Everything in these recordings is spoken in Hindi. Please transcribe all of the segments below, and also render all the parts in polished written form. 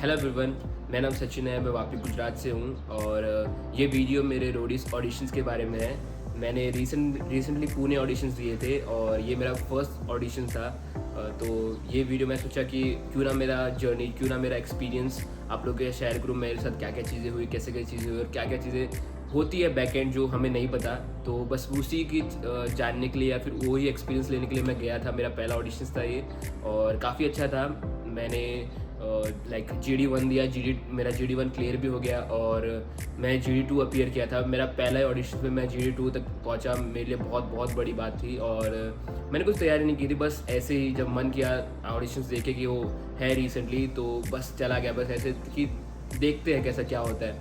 हेलो एवरीवन, मेरा नाम सचिन है। मैं वापी गुजरात से हूँ और ये वीडियो मेरे रोडीज ऑडिशंस के बारे में है। मैंने रिसेंटली पुणे ऑडिशंस दिए थे और ये मेरा फर्स्ट ऑडिशन था। तो ये वीडियो मैं सोचा कि क्यों ना मेरा जर्नी, क्यों ना मेरा एक्सपीरियंस आप लोग के शेयर करूँ, मेरे साथ क्या क्या चीज़ें हुई, कैसे कैसे चीज़ें हुई और क्या क्या चीज़ें होती है बैक एंड जो हमें नहीं पता। तो बस उसी की जानने के लिए या फिर वही एक्सपीरियंस लेने के लिए मैं गया था। मेरा पहला ऑडिशन था ये और काफ़ी अच्छा था। मैंने GD1 दिया, मेरा GD1 क्लियर भी हो गया और मैं GD2 अपीयर किया था। मेरा पहला ऑडिशन में मैं GD2 तक पहुंचा, मेरे लिए बहुत बहुत बड़ी बात थी और मैंने कुछ तैयारी नहीं की थी। बस ऐसे ही जब मन किया ऑडिशंस देखे कि वो है रिसेंटली, तो बस चला गया, बस ऐसे कि देखते हैं कैसा क्या होता है।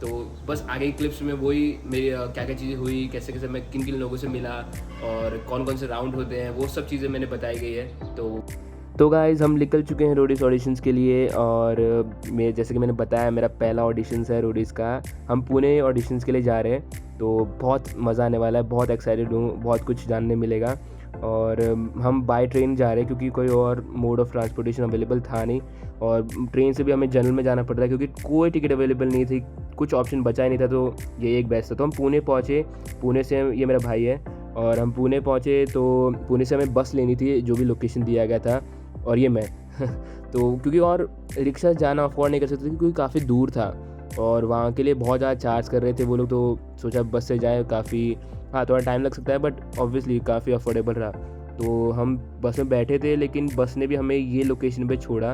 तो बस आगे की क्लिप्स में वही मेरी क्या क्या चीज़ें हुई, कैसे कैसे मैं किन किन लोगों से मिला और कौन कौन से राउंड होते हैं, वो सब चीज़ें मैंने बताई गई है। तो गाइज़ हम निकल चुके हैं रोडीज़ ऑडिशंस के लिए और मैं जैसे कि मैंने बताया मेरा पहला ऑडिशंस है रोडीज़ का। हम पुणे ऑडिशंस के लिए जा रहे हैं, तो बहुत मज़ा आने वाला है। बहुत एक्साइटेड हूँ, बहुत कुछ जानने मिलेगा। और हम बाय ट्रेन जा रहे हैं क्योंकि कोई और मोड ऑफ ट्रांसपोर्टेशन अवेलेबल था नहीं और ट्रेन से भी हमें जनरल में जाना पड़ रहा है क्योंकि कोई टिकट अवेलेबल नहीं थी, कुछ ऑप्शन बचा ही नहीं था। तो ये एक बेस्ट था। तो हम पुणे पहुँचे। पुणे से ये मेरा भाई है और हम पुणे पहुँचे तो पुणे से हमें बस लेनी थी जो भी लोकेशन दिया गया था, और ये मैं तो क्योंकि और रिक्शा जाना अफोर्ड नहीं कर सकते क्योंकि काफ़ी दूर था और वहाँ के लिए बहुत ज़्यादा चार्ज कर रहे थे वो लोग। तो सोचा बस से जाए, काफ़ी थोड़ा टाइम लग सकता है बट ऑब्वियसली काफ़ी अफोर्डेबल रहा। तो हम बस में बैठे थे लेकिन बस ने भी हमें ये लोकेशन पे छोड़ा,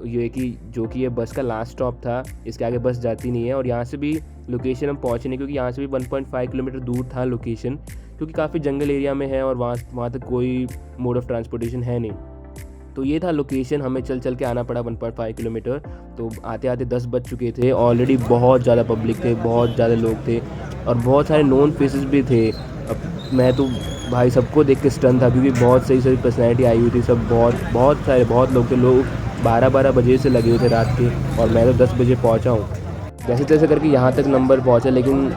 ये कि जो कि ये बस का लास्ट स्टॉप था, इसके आगे बस जाती नहीं है। और यहाँ से भी लोकेशन हम पहुँचे नहीं क्योंकि यहाँ से भी 1.5 किलोमीटर दूर था लोकेशन, क्योंकि काफ़ी जंगल एरिया में है और वहाँ तक कोई मोड ऑफ ट्रांसपोर्टेशन है नहीं। तो ये था लोकेशन, हमें चल के आना पड़ा 1.5 किलोमीटर। तो आते आते 10 बज चुके थे। ऑलरेडी बहुत ज़्यादा पब्लिक थे, बहुत ज़्यादा लोग थे और बहुत सारे नोन फेसेस भी थे। अब मैं तो भाई सबको देख के स्टन था क्योंकि बहुत सही सही पर्सनैलिटी आई हुई थी। सब बहुत लोग थे। लोग 12 बजे से लगे हुए थे रात के और मैं तो 10 बजे पहुँचा हूँ। जैसे तैसे करके यहाँ तक नंबर पहुँचा, लेकिन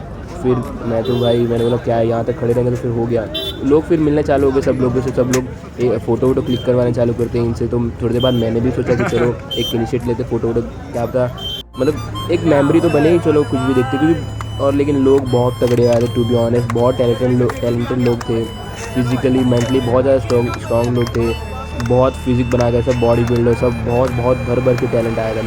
फिर मैं तो भाई मैंने बोला क्या है, यहाँ तक खड़े रहेंगे। तो फिर हो गया, लोग फिर मिलने चालू हो गए सब लोगों से। सब लोग फ़ोटो क्लिक करवाने चालू करते हैं इनसे। तो थोड़ी देर बाद मैंने भी सोचा कि चलो एक इनिशिएट लेते, फ़ोटो क्या पता, मतलब एक मेमोरी तो बने ही, चलो कुछ भी देखते क्योंकि। और लेकिन लोग बहुत तगड़े आए थे, टू बी ऑनेस्ट। बहुत टैलेंटेड लोग थे, फिजिकली मेंटली बहुत ज़्यादा स्ट्रॉन्ग लोग थे। बहुत फिजिक बना गया, सब बॉडी बिल्डर, सब बहुत भर के टैलेंट आया था।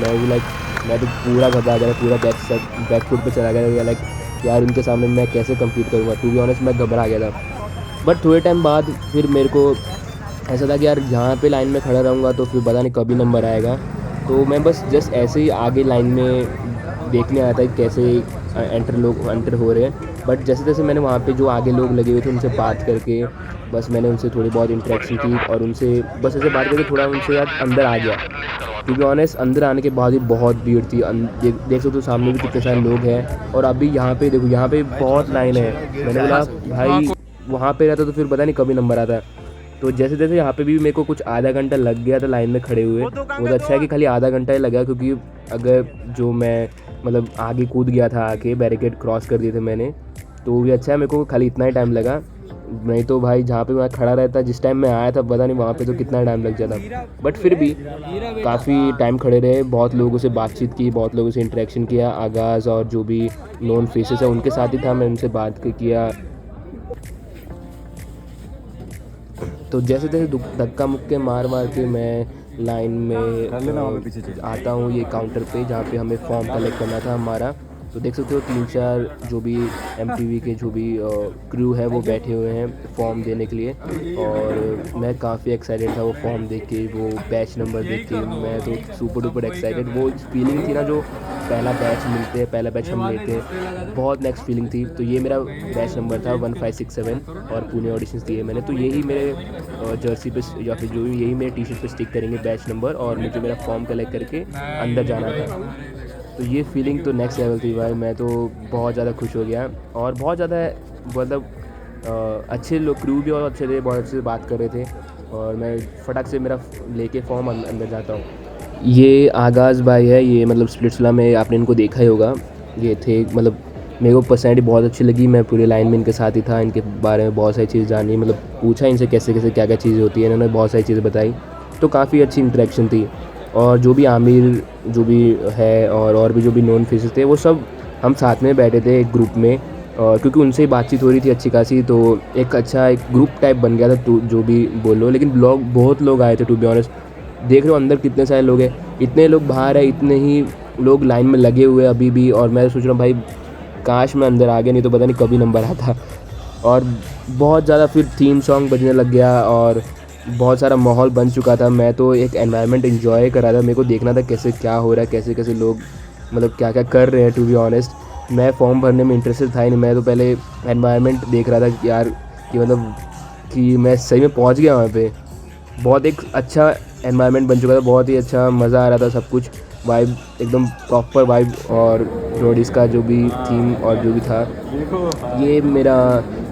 मैं तो पूरा घबरा गया, पूरा बैक फुट पे चला गया। लाइक यार इनके सामने मैं कैसे कम्पीट करूँगा। टू बी ऑनेस्ट मैं घबरा गया था। बट थोड़े टाइम बाद फिर मेरे को ऐसा था कि यार यहाँ पे लाइन में खड़ा रहूँगा तो फिर पता नहीं कभी नंबर आएगा। तो मैं बस जस्ट ऐसे ही आगे लाइन में देखने आया था कि कैसे एंटर हो रहे हैं। बट जैसे जैसे मैंने वहाँ पे जो आगे लोग लगे हुए थे उनसे बात करके, बस मैंने उनसे थोड़ी बहुत इंटरेक्शन की और उनसे बस ऐसे बात करके थोड़ा उनसे यार अंदर आ गया। क्योंकि ऑनेस्ट अंदर आने के बाद ही बहुत भीड़ थी। देख सकते हो सामने भी कितने सारे लोग हैं और अभी यहाँ पे देखो, यहाँ पे बहुत लाइन है। मैंने बोला भाई वहाँ पे रहता तो फिर पता नहीं कभी नंबर आता। तो जैसे जैसे यहाँ पे भी मेरे को कुछ आधा घंटा लग गया था लाइन में खड़े हुए। वो तो अच्छा है कि खाली आधा घंटा ही लगा, क्योंकि अगर जो मैं मतलब आगे कूद गया था, आके बैरिकेड क्रॉस कर दिए थे मैंने, तो भी अच्छा है मेरे को खाली इतना ही टाइम लगा। नहीं तो भाई जहाँ पे मैं खड़ा रहता जिस टाइम मैं आया था पता नहीं वहाँ पे तो कितना टाइम लग जाता। बट फिर भी काफ़ी टाइम खड़े रहे, बहुत लोगों से बातचीत की, बहुत लोगों से इंटरेक्शन किया। आगाज़ और जो भी नॉन फेसेस है उनके साथ ही था, मैं उनसे बात किया। तो जैसे जैसे धक्का मुक्के मार के मैं लाइन में आता हूँ ये काउंटर पे जहाँ पे हमें फॉर्म कलेक्ट करना था हमारा। तो देख सकते हो 3-4 जो भी MTV के जो भी क्रू है वो बैठे हुए हैं फॉर्म देने के लिए। और मैं काफ़ी एक्साइटेड था वो फॉर्म देख के, वो बैच नंबर देख के। मैं तो सुपर डुपर एक्साइटेड। वो फीलिंग थी ना जो पहला बैच मिलते हैं, पहला बैच हम लेते हैं, बहुत नेक्स्ट फीलिंग थी। तो ये मेरा बैच नंबर था 1567 और पुणे ऑडिशंस दिए मैंने। तो यही मेरे जर्सी पे या फिर जो यही मेरे टी-शर्ट पे स्टिक करेंगे बैच नंबर, और मुझे मेरा फॉर्म कलेक्ट करके अंदर जाना था। तो ये फीलिंग तो नेक्स्ट लेवल थी भाई। मैं तो बहुत ज़्यादा खुश हो गया और बहुत ज़्यादा मतलब अच्छे लोग क्रू भी और अच्छे थे, बहुत अच्छे से बात कर रहे थे। और मैं फटाक से मेरा लेके फॉर्म अंदर जाता हूँ। ये आगाज़ भाई है, ये मतलब स्प्लिट्सविला में आपने इनको देखा ही होगा। ये थे मतलब मेरे को पर्सनैलिटी बहुत अच्छी लगी। मैं पूरे लाइन में इनके साथ ही था, इनके बारे में बहुत सारी चीज़ जानी, मतलब पूछा इनसे कैसे कैसे क्या क्या चीज़ें होती है, इन्होंने बहुत सारी चीज़ें बताई। तो काफ़ी अच्छी इंटरेक्शन थी। और जो भी आमिर जो भी है और भी जो भी नॉन फेसेस थे वो सब हम साथ में बैठे थे एक ग्रुप में, और क्योंकि उनसे ही बातचीत हो रही थी अच्छी खासी, तो एक अच्छा एक ग्रुप टाइप बन गया था, तो जो भी बोलो। लेकिन लोग बहुत लोग आए थे टू बी ऑनेस्ट, देख रहे हो अंदर कितने सारे लोग हैं, इतने लोग बाहर है, इतने ही लोग लाइन में लगे हुए अभी भी। और मैं सोच रहा हूँ भाई काश मैं अंदर आ गया, नहीं तो पता नहीं कभी नंबर आता। और बहुत ज़्यादा फिर थीम सॉन्ग बजने लग गया और बहुत सारा माहौल बन चुका था। मैं तो एक एनवायरनमेंट इन्जॉय कर रहा था, मेरे को देखना था कैसे क्या हो रहा है, कैसे कैसे लोग मतलब क्या क्या कर रहे हैं। टू बी ऑनेस्ट मैं फॉर्म भरने में इंटरेस्टेड था ही नहीं, मैं तो पहले एनवायरनमेंट देख रहा था कि यार कि मतलब कि मैं सही में पहुंच गया वहाँ पे। बहुत एक अच्छा एनवायरनमेंट बन चुका था, बहुत ही अच्छा मज़ा आ रहा था, सब कुछ वाइब एकदम प्रॉपर वाइब। और रोडीज़ का जो भी थीम और जो भी था, ये मेरा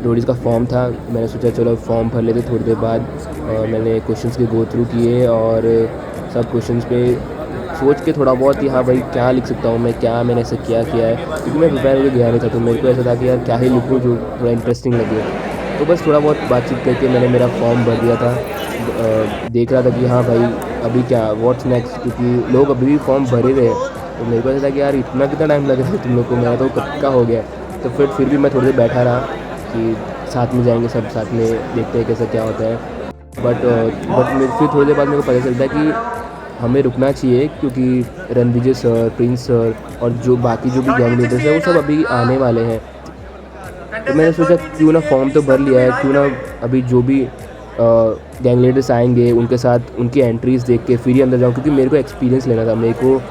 रोडीज़ का फॉर्म था। मैंने सोचा चलो फॉर्म भर लेते। थोड़ी देर बाद मैंने क्वेश्चंस के गो थ्रू किए और सब क्वेश्चंस पे सोच के थोड़ा बहुत कि हाँ भाई क्या लिख सकता हूँ मैं, क्या मैंने ऐसा क्या किया है, क्योंकि मैं प्रिपेयर होकर गया नहीं था, तो मेरे को ऐसा था कि यार क्या ही लिखूँ जो थोड़ा इंटरेस्टिंग लगे। तो बस थोड़ा बहुत बातचीत करके मैंने मेरा फॉर्म भर दिया था। देख रहा था कि हाँ भाई अभी क्या व्हाट्स नेक्स्ट, क्योंकि लोग अभी भी फॉर्म भर ही रहे हैं। तो मेरे को ऐसा था कि यार इतना कितना टाइम लग रहा है तुम लोग को, मेरा तो कब का हो गया। तो फिर भी मैं थोड़ी देर बैठा रहा कि साथ में जाएंगे, सब साथ में देखते हैं कैसा क्या होता है। बट मेरे फिर थोड़ी देर बाद मेरे को पता चलता है कि हमें रुकना चाहिए, क्योंकि रणविजय सर, प्रिंस सर और जो बाकी जो भी गैंग लीडर्स हैं वो सब अभी आने वाले हैं। तो मैंने सोचा क्यों ना फॉर्म तो भर लिया है, क्यों ना अभी जो भी गैंग लीडर्स आएंगे उनके साथ उनकी एंट्रीज देख के फिर ही अंदर जाऊँ, क्योंकि मेरे को एक्सपीरियंस लेना था। मेरे को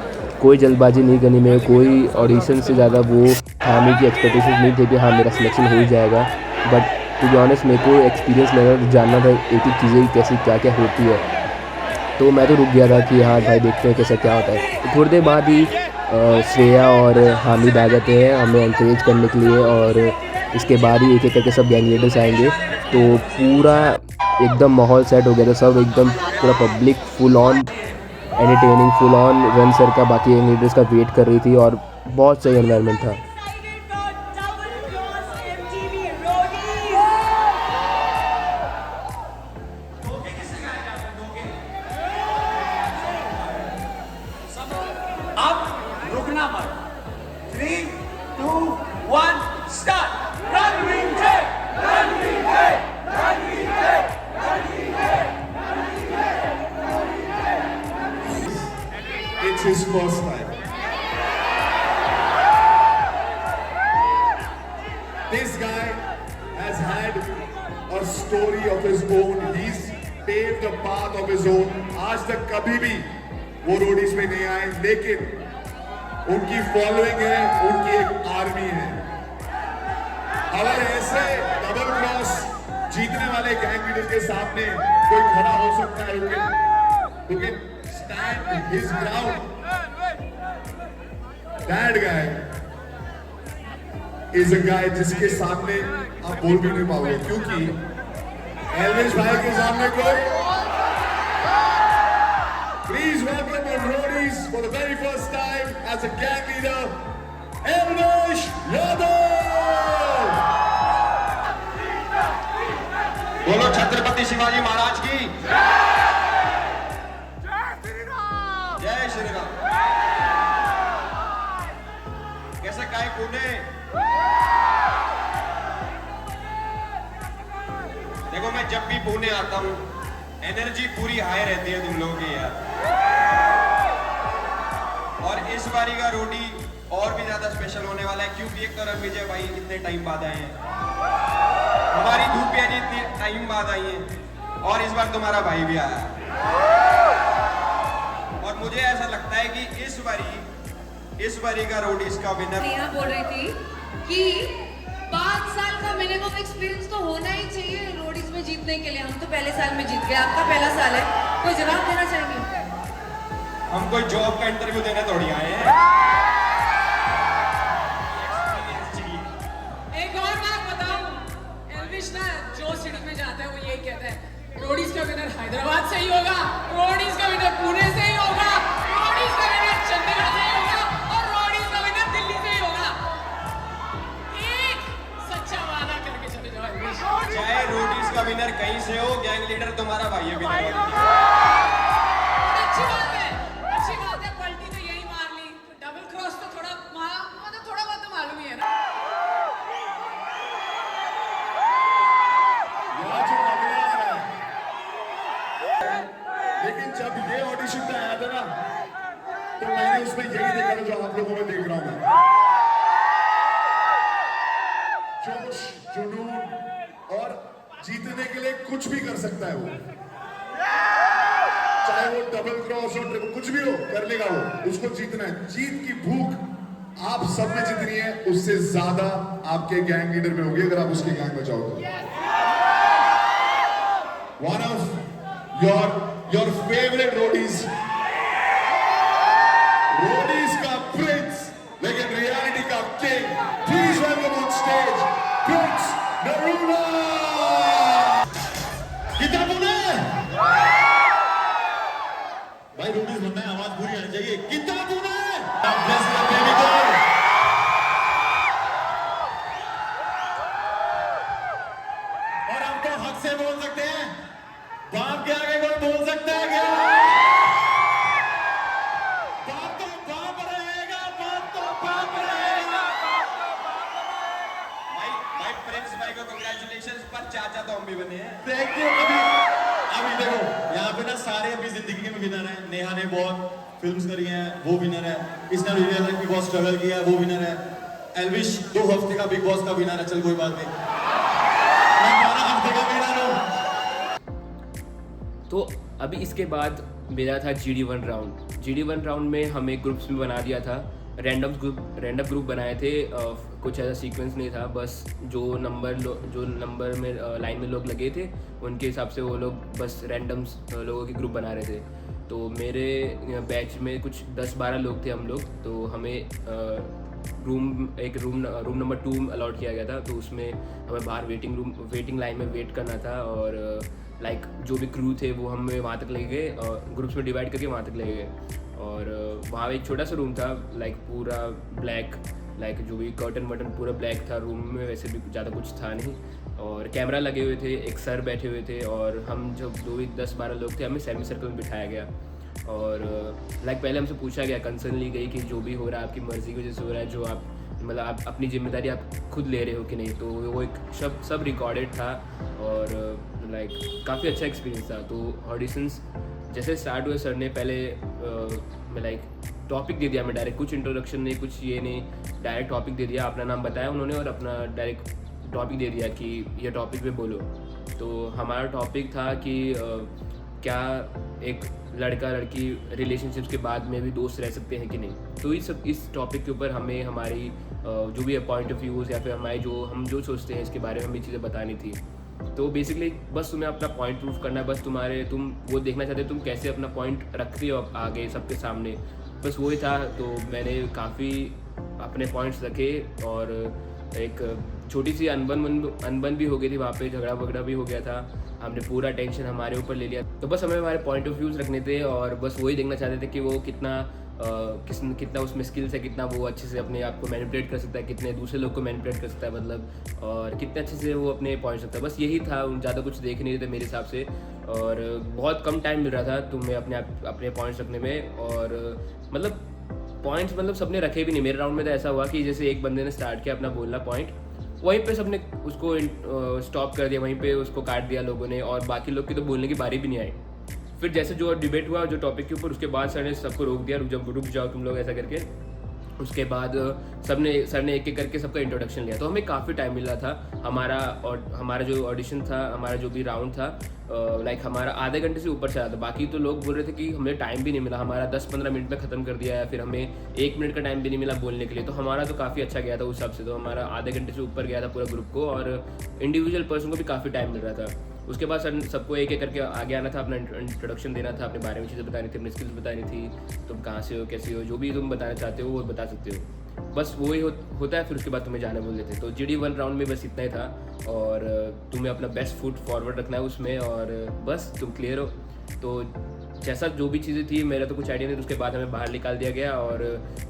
कोई जल्दबाजी नहीं करनी, मेरे को कोई ऑडिशन से ज़्यादा वो हामी की एक्सपेक्टेशन नहीं थे कि हाँ मेरा सिलेक्शन हो ही जाएगा। बट टू बी ऑनेस्ट मेरे को एक्सपीरियंस लेना था, जानना था एक एक चीज़ें कैसी क्या क्या होती है। तो मैं तो रुक गया था कि हाँ भाई देखते हैं कैसा क्या होता है। तो थोड़ी देर बाद ही श्रेया और हामिद आ जाते हैं हमें एनकरेज करने के लिए, और इसके बाद ही एक एक करके सब गैंग लीडर्स आएंगे। तो पूरा एकदम माहौल सेट हो गया था, सब एकदम पूरा public full on entertaining, full on run sir का बाकी गैंग लीडर्स का वेट कर रही थी, और बहुत सही एनवायरनमेंट था। अब रुकना मत। 3, 2, 1 start. Ranveer, Ranveer, Ranveer, Ranveer. It's his first time. This guy has had a story of his own. He's paved a path of his own. आज तक कभी भी वो रोडीज में नहीं आए, लेकिन उनकी फॉलोइंग है, उनकी एक आर्मी है। अगर ऐसे डबल क्रॉस जीतने वाले गैंग लीडर के सामने कोई खड़ा हो सकता है who can stand his ground, that guy is a guy जिसके सामने आप बोल भी नहीं पाओगे, क्योंकि एल्विश भाई के सामने कोई। Please welcome on Roadies for the very first time as a gang leader, Elvish Yadav. बोलो छत्रपति शिवाजी महाराज की जय श्री राम। कैसे काय पुणे? देखो मैं जब भी पुणे आता हूँ एनर्जी पूरी हाई रहती है तुम लोगों की यार। और इस बारी का रोडी और भी ज्यादा स्पेशल होने वाला है, क्योंकि एक तो रणविजय भाई इतने टाइम बाद आए हैं, हमारी धूपिया जी इतनी टाइम बाद आई है, और इस बार तुम्हारा भाई भी आया। और मुझे ऐसा लगता है कि इस बारी का रोडीज का विनर। नेहा बोल रही थी कि 5 साल का मिनिमम एक्सपीरियंस तो होना ही चाहिए रोडीज में जीतने के लिए। हम तो पहले साल में जीत गए, आपका पहला साल है, कोई जवाब देना चाहेंगे? हम कोई जॉब का इंटरव्यू देने थोड़ी आए हैं। एक और बात बताऊं, एल्विश ना जो सिटी में जाता है वो यही कहता है, रोडीज का विनर हैदराबाद से ही होगा, रोडीज का विनर पुणे से ही होगा, रोडीज का विनर चंडीगढ़ से ही होगा, और रोडीज का विनर दिल्ली से ही होगा। एक सच्चा वादा करके चले जाओ एल्विश। चाहे रोडीज का विनर कहीं से हो, गैंग लीडर तुम्हारा भाई है विनर। अच्छी बात है, मैं उसमें यही देखा था जो आप लोगों में देख रहा हूं मैं। जोश, जुनून और जीतने के लिए कुछ भी कर सकता है वो, चाहे वो डबल क्रॉस हो, ट्रिपल, कुछ भी हो कर लेगा वो। उसको जीतना है, जीत की भूख आप सब में जितनी है उससे ज्यादा आपके गैंग लीडर में होगी अगर आप उसकी गैंग में जाओ तो। One of your favourite Roadies का प्रिंस लेकिन रियलिटी का king, please welcome on stage Prince Narula. कितना बोले भाई, रोडीज बनना है, आवाज पूरी आनी चाहिए। कितना बोले बेबी गर्ल, और हम तो हक से बोल सकते हैं, बाप के आगे कोई बोल सकता है क्या? बाप तो बाप रहेगा, बाप तो बाप रहेगा। भाई प्रिंस भाई को कांग्रेचुलेशंस, पर चाचा तो हम भी बने हैं। Thank you. अभी देखो यहाँ पे ना सारे अपनी जिंदगी में विनर हैं। नेहा ने बहुत फिल्म्स करी हैं, वो विनर है। इसने रियल लाइफ में बहुत स्ट्रगल किया है, वो विनर है। एल्विश 2 हफ्ते का बिग बॉस का विनर है। चल कोई बात नहीं, मैं 12 हफ्ते का विनर हूँ। तो अभी इसके बाद मेरा था GD1 राउंड। GD1 राउंड में हमें ग्रुप्स में बना दिया था, रैंडम ग्रुप बनाए थे। कुछ ऐसा सीक्वेंस नहीं था, बस जो नंबर में लाइन में लोग लगे थे उनके हिसाब से वो लोग बस रैंडम लोगों के ग्रुप बना रहे थे। तो मेरे बैच में कुछ 10-12 लोग थे हम लोग, तो हमें रूम नंबर 2 अलॉट किया गया था। तो उसमें हमें बाहर वेटिंग लाइन में वेट करना था, और लाइक जो भी क्रू थे वो हमें वहाँ तक ले गए, ग्रुप्स में डिवाइड करके वहाँ तक ले गए। और वहाँ एक छोटा सा रूम था, लाइक पूरा ब्लैक, लाइक जो भी कर्टन वर्टन पूरा ब्लैक था रूम में, वैसे भी ज़्यादा कुछ था नहीं। और कैमरा लगे हुए थे, एक सर बैठे हुए थे, और हम जब 10-12 लोग थे हमें सेमी सर्कल में बिठाया गया। और लाइक पहले हमसे पूछा गया, कंसर्न ली गई कि जो भी हो रहा है आपकी मर्ज़ी की वजह से हो रहा है, जो आप मतलब आप अपनी जिम्मेदारी आप खुद ले रहे हो कि नहीं। तो वो एक सब रिकॉर्डेड था, और लाइक काफ़ी अच्छा एक्सपीरियंस था। तो ऑडिशंस जैसे स्टार्ट हुए, सर ने पहले मैं लाइक टॉपिक दे दिया, मैं डायरेक्ट, कुछ इंट्रोडक्शन नहीं, कुछ ये नहीं, डायरेक्ट टॉपिक दे दिया। अपना नाम बताया उन्होंने और अपना डायरेक्ट टॉपिक दे दिया कि ये टॉपिक पे बोलो। तो हमारा टॉपिक था कि क्या एक लड़का लड़की रिलेशनशिप्स के बाद में भी दोस्त रह सकते हैं कि नहीं। तो इस टॉपिक के ऊपर हमें हमारी जो भी पॉइंट ऑफ व्यूज़ या फिर हमारी हम जो सोचते हैं इसके बारे में हमें चीज़ें बतानी थी। तो बेसिकली बस तुम्हें अपना पॉइंट प्रूफ करना है, बस तुम वो देखना चाहते हो तुम कैसे अपना पॉइंट रखते हो आगे सबके सामने, बस वही था। तो मैंने काफ़ी अपने पॉइंट्स रखे, और एक छोटी सी अनबन भी हो गई थी वहाँ पे, झगड़ा वगड़ा भी हो गया था, हमने पूरा टेंशन हमारे ऊपर ले लिया। तो बस हमें हमारे पॉइंट ऑफ व्यूज़ रखने थे, और बस वही देखना चाहते थे कि वो कितना उसमें स्किल्स है, कितना वो अच्छे से अपने आप को मैनिपुलेट कर सकता है, कितने दूसरे लोग को मैनिपुलेट कर सकता है मतलब, और कितने अच्छे से वो अपने पॉइंट्स रखता है। बस यही था, ज़्यादा कुछ देख नहीं रहे थे मेरे हिसाब से, और बहुत कम टाइम मिल रहा था तुम्हें अपने पॉइंट्स रखने में। और मतलब पॉइंट्स मतलब सबने रखे भी नहीं। मेरे राउंड में तो ऐसा हुआ कि जैसे एक बंदे ने स्टार्ट किया अपना बोलना पॉइंट, वहीं पे सबने उसको स्टॉप कर दिया, वहीं पे उसको काट दिया लोगों ने, और बाकी लोग की तो बोलने की बारी भी नहीं आई। फिर जैसे जो डिबेट हुआ जो टॉपिक के ऊपर, उसके बाद सर ने सबको रोक दिया, रुक जाओ तुम लोग, ऐसा करके। उसके बाद सर ने एक एक करके सबका इंट्रोडक्शन लिया। तो हमें काफ़ी टाइम मिल रहा था। हमारा जो ऑडिशन था, हमारा जो भी राउंड था, लाइक हमारा आधे घंटे से ऊपर चला था। बाकी तो लोग बोल रहे थे कि हमें टाइम भी नहीं मिला, हमारा 10-15 मिनट में ख़त्म कर दिया, या फिर हमें 1 मिनट का टाइम भी नहीं मिला बोलने के लिए। तो हमारा तो काफ़ी अच्छा गया था उस हिसाब से, तो हमारा आधे घंटे से ऊपर गया था पूरा ग्रुप को, और इंडिविजुअल पर्सन को भी काफ़ी टाइम मिल रहा था। उसके बाद सर सबको एक एक करके आगे आना था, अपना इंट्रोडक्शन देना था, अपने बारे में चीज़ें बतानी थी, अपनी स्किल्स बतानी थी, तुम कहाँ से हो, कैसे हो, जो भी तुम बताना चाहते हो वो बता सकते हो। बस वही होता है। फिर उसके बाद तुम्हें जाने बोल देते हैं। तो GD1 राउंड में बस इतना ही था, और तुम्हें अपना बेस्ट फुट फॉरवर्ड रखना है उसमें, और बस तुम क्लियर हो। तो जैसा जो भी चीज़ें थी, मेरा तो कुछ आइडिया नहीं था। उसके बाद हमें बाहर निकाल दिया गया, और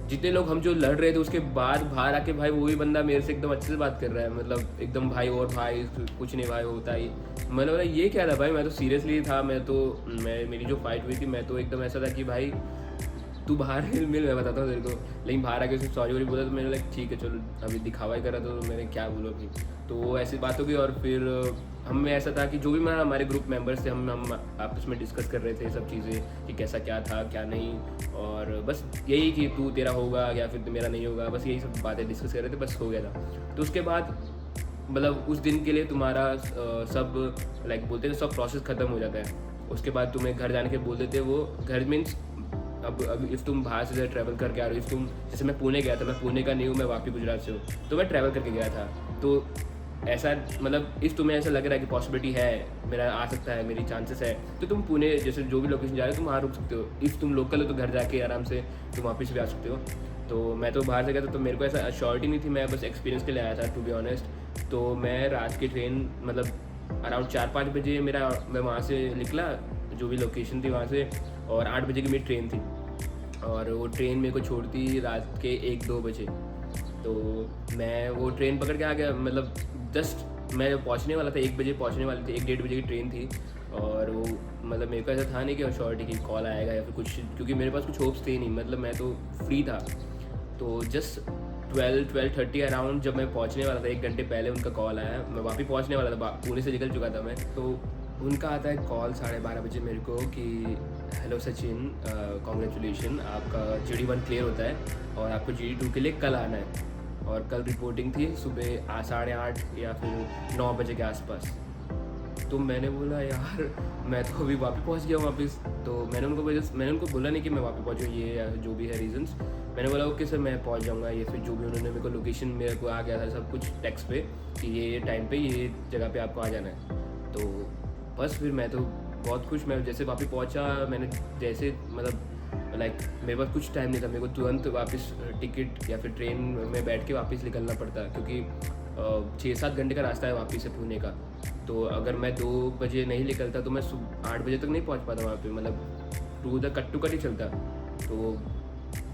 जितने लोग हम जो लड़ रहे थे उसके बाद बाहर आके भाई वही बंदा मेरे से एकदम अच्छे से बात कर रहा है, मतलब एकदम भाई, और भाई कुछ नहीं भाई होता ही। मैंने बोला ये क्या था भाई, मैं तो सीरियसली था, मेरी जो फाइट हुई थी मैं तो एकदम ऐसा था कि भाई तू बाहर मिल, मैं बताता हूँ तेरे को। लेकिन बाहर आके उसने सॉरी वॉरी बोला तो मैंने लाइक ठीक है चलो, अभी दिखावा ही करा तो मैंने क्या बोलो अभी। तो ऐसी बात हो गई और फिर हम में ऐसा था कि जो भी हमारे ग्रुप मेंबर्स थे हम आपस में डिस्कस कर रहे थे सब चीज़ें कि कैसा क्या था क्या नहीं, और बस यही कि तू तेरा होगा या फिर मेरा नहीं होगा, बस यही सब बातें डिस्कस कर रहे थे, बस हो गया था। तो उसके बाद मतलब उस दिन के लिए तुम्हारा सब लाइक बोलते हैं सब प्रोसेस ख़त्म हो जाता है। उसके बाद तुम्हें घर जाने के बोल देते, वो घर मीन्स अब इफ़ तुम बाहर से ट्रैवल करके आ रहे हो, इफ़ तुम जैसे मैं पुणे गया था, मैं पुणे का नहीं हूँ, मैं वापी गुजरात से हूँ, तो मैं ट्रैवल करके गया था। तो ऐसा मतलब इफ़ तुम्हें ऐसा लग रहा है कि पॉसिबिलिटी है मेरा आ सकता है, मेरी चांसेस है, तो तुम पुणे जैसे जो भी लोकेशन जा रहे हो तुम वहाँ रुक सकते हो। इफ़ तुम लोकल हो तो घर जाके आराम से तुम वापस भी आ सकते हो। तो मैं तो बाहर से गया था तो मेरे को ऐसा अश्योरिटी नहीं थी, मैं बस एक्सपीरियंस के लिए आया था टू बी ऑनेस्ट। तो मैं रात की ट्रेन मतलब अराउंड 4-5 बजे मैं वहाँ से निकला जो भी लोकेशन थी वहाँ से, और 8 बजे की मेरी ट्रेन थी और वो ट्रेन मेरे को छोड़ती रात के 1-2 बजे। तो मैं वो ट्रेन पकड़ के आ गया, मतलब जस्ट मैं पहुंचने वाला था, 1 बजे पहुंचने वाली थी, 1-1:30 बजे की ट्रेन थी। और वो मतलब मेरे को ऐसा था नहीं कि श्योरिटी की कॉल आएगा या फिर कुछ, क्योंकि मेरे पास कुछ होप्स थे नहीं, मतलब मैं तो फ्री था। तो जस्ट 12-12:30 अराउंड जब मैं पहुंचने वाला था, 1 घंटे पहले उनका कॉल आया, मैं वापस पहुंचने वाला था, पुणे से निकल चुका था मैं। तो उनका आता है कॉल 12:30 बजे मेरे को कि हेलो सचिन, कॉन्ग्रेचुलेशन, आपका GD1 क्लियर होता है और आपको GD2 के लिए कल आना है। और कल रिपोर्टिंग थी सुबह 8:30 या फिर 9 बजे के आसपास। तो मैंने बोला यार मैं तो अभी वापस पहुंच गया हूँ वापस। तो मैंने उनको बोला नहीं कि मैं वापस पहुँचूँ, ये या जो भी है रीजंस। मैंने बोला ओके सर मैं पहुँच जाऊँगा, ये फिर जो भी उन्होंने मेरे को लोकेशन मेरे को आ गया था सब कुछ टेक्स्ट पे कि ये टाइम पे ये जगह पे आपको आ जाना है। तो बस फिर मैं तो बहुत खुश, मैं जैसे वापस पहुँचा, मैंने जैसे मतलब लाइक मेरे पास कुछ टाइम नहीं था, मेरे को तुरंत वापस टिकट या फिर ट्रेन में बैठ के वापस निकलना पड़ता, क्योंकि 6-7 घंटे का रास्ता है वापस से पुणे का। तो अगर मैं 2 बजे नहीं निकलता तो मैं 8 बजे तक नहीं पहुंच पाता वहाँ पे, मतलब to the cut to cut ही चलता। तो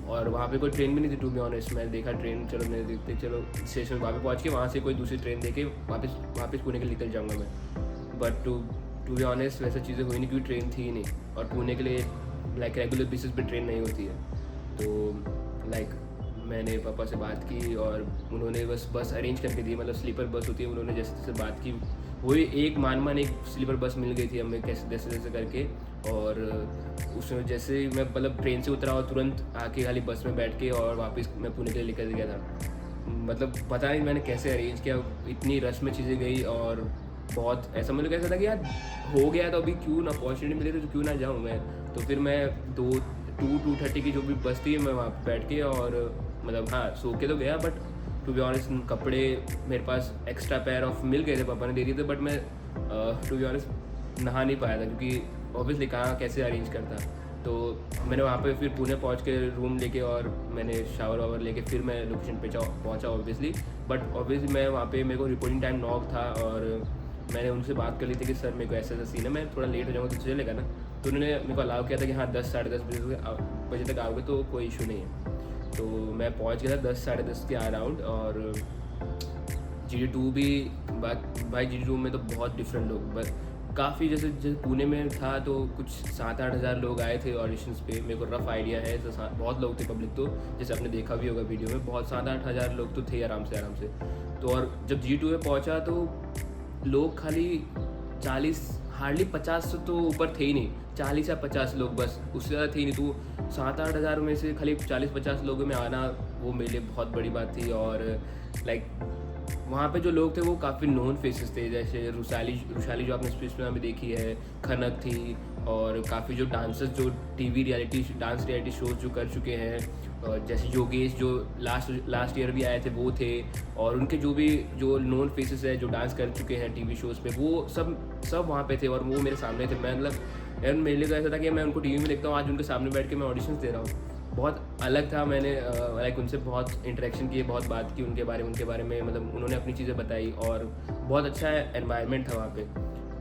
और वहाँ पे कोई ट्रेन भी नहीं थी टू बी ऑनेस्ट। मैं देखा ट्रेन, चलो मैंने देखते चलो स्टेशन वापस पहुँच के वहाँ से कोई दूसरी ट्रेन देके वापस पुणे के लिए निकल जाऊँगा मैं। बट टू बी ऑनेस्ट वैसा चीज़ें हुई नहीं, क्योंकि ट्रेन थी ही नहीं और पुणे के लिए लाइक रेगुलर बेसिस पे ट्रेन नहीं होती है। तो लाइक मैंने पापा से बात की और उन्होंने बस अरेंज करके दी, मतलब स्लीपर बस होती है, उन्होंने जैसे जैसे बात की वही एक एक स्लीपर बस मिल गई थी हमें कैसे जैसे करके। और उसमें जैसे मैं मतलब ट्रेन से उतरा और तुरंत आके खाली बस में बैठ के और वापस मैं पुणे के लिए निकल गया था। मतलब पता नहीं मैंने कैसे अरेंज किया, इतनी रश में चीज़ें गई और बहुत ऐसा मतलब कैसा था कि यार हो गया तो अभी क्यों ना अपॉर्चुनिटी मिले तो क्यों ना जाऊँ मैं। तो फिर मैं 2:30 की जो भी बस थी मैं वहाँ बैठ के और मतलब हाँ सो के तो गया, बट टू बी ऑनेस्ट कपड़े मेरे पास एक्स्ट्रा पेयर ऑफ मिल गए थे, पापा ने दे दिए थे, बट मैं टू बी ऑनेस्ट नहा नहीं पाया था क्योंकि ऑब्वियसली कहाँ कैसे अरेंज करता। तो मैंने वहाँ पे फिर पुणे पहुँच के रूम लेके और मैंने शावर वावर लेके फिर मैं लोकेशन पे पहुँचा ऑब्वियसली। बट ऑब्वियसली मैं वहाँ पे मेरे को रिपोर्टिंग टाइम 9 था और मैंने उनसे बात कर ली थी कि सर मेरे को ऐसा सीन है, मैं थोड़ा लेट हो जाऊँगा तो चलेगा ना। तो उन्होंने मेरे को अलाउ किया था कि हाँ 10-10:30 बजे तक आओगे तो कोई इशू नहीं है। तो मैं पहुंच गया था 10-10:30 के अराउंड। और GD2 भी भाई GD2 में तो बहुत डिफरेंट लोग, बस काफ़ी जैसे पुणे में था तो कुछ 7-8 हज़ार लोग आए थे ऑडिशंस पे, मेरे को रफ आइडिया है। तो बहुत लोग थे पब्लिक, तो जैसे आपने देखा भी होगा वीडियो में बहुत 7-8 हज़ार लोग तो थे आराम से। तो और जब GD2 में पहुंचा तो लोग खाली 40 हार्डली 50 तो ऊपर थे ही नहीं, 40 या 50 लोग बस, उससे ज़्यादा थे ही नहीं। तो 7-8 हज़ार में से खाली 40-50 लोगों में आना वो मेरे लिए बहुत बड़ी बात थी। और लाइक वहाँ पे जो लोग थे वो काफ़ी नोन फेसेस थे, जैसे रुशाली जो आपने स्पीच में हमें देखी है, खनक थी और काफ़ी जो डांसर्स जो डांस रियलिटी शोज जो कर चुके हैं, और जैसे योगेश जो लास्ट ईयर भी आए थे वो थे, और उनके जो नोन फेसेस है जो डांस कर चुके हैं टीवी शोज़ पे वो सब वहाँ पे थे और वो मेरे सामने थे। मैं मतलब यार मेरे लिए तो ऐसा था कि मैं उनको टीवी में देखता हूँ, आज उनके सामने बैठ के मैं ऑडिशंस दे रहा हूँ, बहुत अलग था। मैंने लाइक उनसे बहुत इंटरेक्शन की, बहुत बात की उनके बारे में, मतलब उन्होंने अपनी चीज़ें बताई और बहुत अच्छा एनवायरनमेंट था वहाँ पे।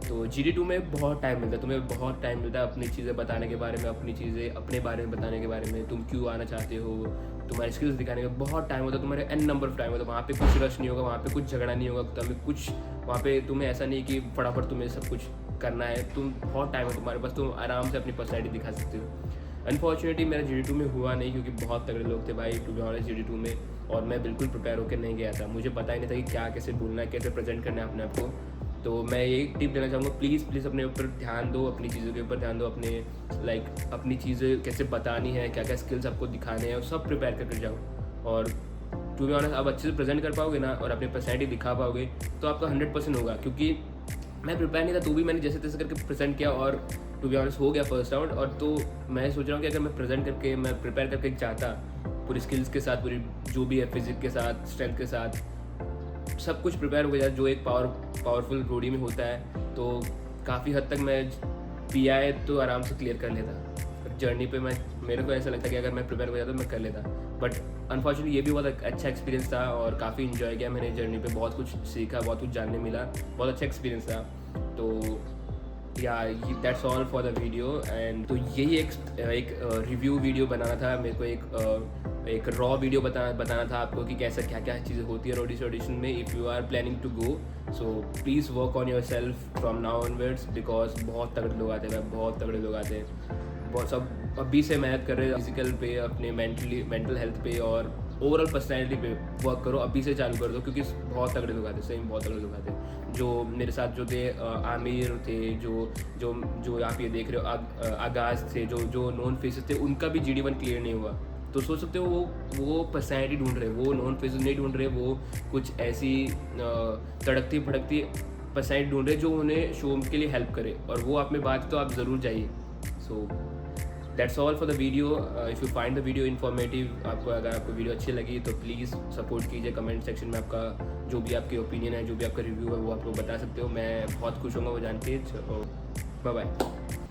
तो GD2 में बहुत टाइम मिलता है, तुम्हें बहुत टाइम मिलता है अपनी चीज़ें बताने के बारे में, अपनी चीज़ें अपने बारे में बताने के बारे में, तुम क्यों आना चाहते हो, तुम्हारी स्किल्स दिखाने का बहुत टाइम होता है, तुम्हारे n नंबर ऑफ टाइम होता है। वहाँ पे कुछ रश नहीं होगा, वहाँ पे कुछ झगड़ा नहीं होगा, वहाँ पे तुम्हें ऐसा नहीं कि फटाफट तुम्हें सब कुछ करना है, तुम बहुत टाइम है तुम्हारे पास, तुम आराम से अपनी पर्सनैलिटी दिखा सकते हो। अनफॉर्चुनेटली मेरा GD2 में हुआ नहीं, क्योंकि बहुत तगड़े लोग थे भाई टू बी ऑनेस्ट GD2 में, और मैं बिल्कुल प्रिपेयर होकर नहीं गया था। मुझे पता ही नहीं था कि क्या कैसे बोलना है, कैसे प्रेजेंट करना है अपने आप को। तो मैं एक टिप देना चाहूँगा, प्लीज़ अपने ऊपर ध्यान दो, अपनी चीज़ों के ऊपर ध्यान दो, अपने अपनी चीज़ें कैसे बतानी है, क्या क्या स्किल्स आपको दिखाने हैं, और सब प्रिपेयर करके जाओ। और टू बी ऑनेस्ट आप अच्छे से प्रेजेंट कर पाओगे ना, और अपनी पर्सनैलिटी दिखा पाओगे, तो आपका 100% होगा। क्योंकि मैं प्रिपेयर नहीं था, तो भी मैंने जैसे तैसे करके प्रेजेंट किया, और टू बी ऑनेस्ट हो गया फर्स्ट राउंड। और तो मैं सोच रहा हूँ कि अगर मैं प्रेजेंट करके, मैं प्रिपेयर करके जाता पूरी स्किल्स के साथ, पूरी जो भी है फिजिक्स के साथ, स्ट्रेंथ के साथ, सब कुछ प्रिपेयर हो गया जो एक पावरफुल रोडी में होता है, तो काफ़ी हद तक मैं PI तो आराम से क्लियर कर लेता। जर्नी पे मेरे को ऐसा लगता कि अगर मैं प्रिपेयर हो जाता तो मैं कर लेता। बट अनफॉर्चुनेटली ये भी बहुत अच्छा एक्सपीरियंस था, और काफ़ी इन्जॉय किया मैंने जर्नी पे, बहुत कुछ सीखा, बहुत कुछ जानने मिला, बहुत अच्छा एक्सपीरियंस था। तो या that's all for the video. And तो यही एक रिव्यू वीडियो बनाना था मेरे को, एक रॉ वीडियो बताना था आपको कि कैसा क्या क्या चीज़ें होती है रोडीज ऑडिशन में। If you are planning to go, so please work on yourself from now onwards, because बहुत तगड़े लोग आते हैं, बहुत तगड़े लोग आते हैं, बहुत सब अभी से मेहनत कर रहे हैं फिजिकल पे, अपने मेंटल हेल्थ पे और ओवरऑल पर्सनैलिटी पे वर्क करो, अभी से चालू कर दो, क्योंकि बहुत तगड़े लोग आते हैं, सही में बहुत तगड़े लोग आते हैं। जो मेरे साथ जो थे आमिर थे, जो आप ये देख रहे हो आगाज़ थे, जो नॉन फेसेस थे, उनका भी GD1 क्लियर नहीं हुआ। तो सोच सकते हो वो पर्सनैलिटी ढूंढ रहे, वो नॉन फेसेस नहीं ढूंढ रहे, वो कुछ ऐसी तड़कती भड़कती पर्सनैलिटी ढूंढ रहे जो उन्हें शो के लिए हेल्प करे, और वो आप में बात तो आप ज़रूर जाइए। So that's all for the video. If you find the video informative, अगर आपको वीडियो अच्छी लगी तो प्लीज़ सपोर्ट कीजिए। कमेंट सेक्शन में आपका जो भी आपके ओपिनियन है, जो भी आपका रिव्यू है, वो आप लोग बता सकते हो। मैं बहुत खुश होंगे वो जान के। Bye bye.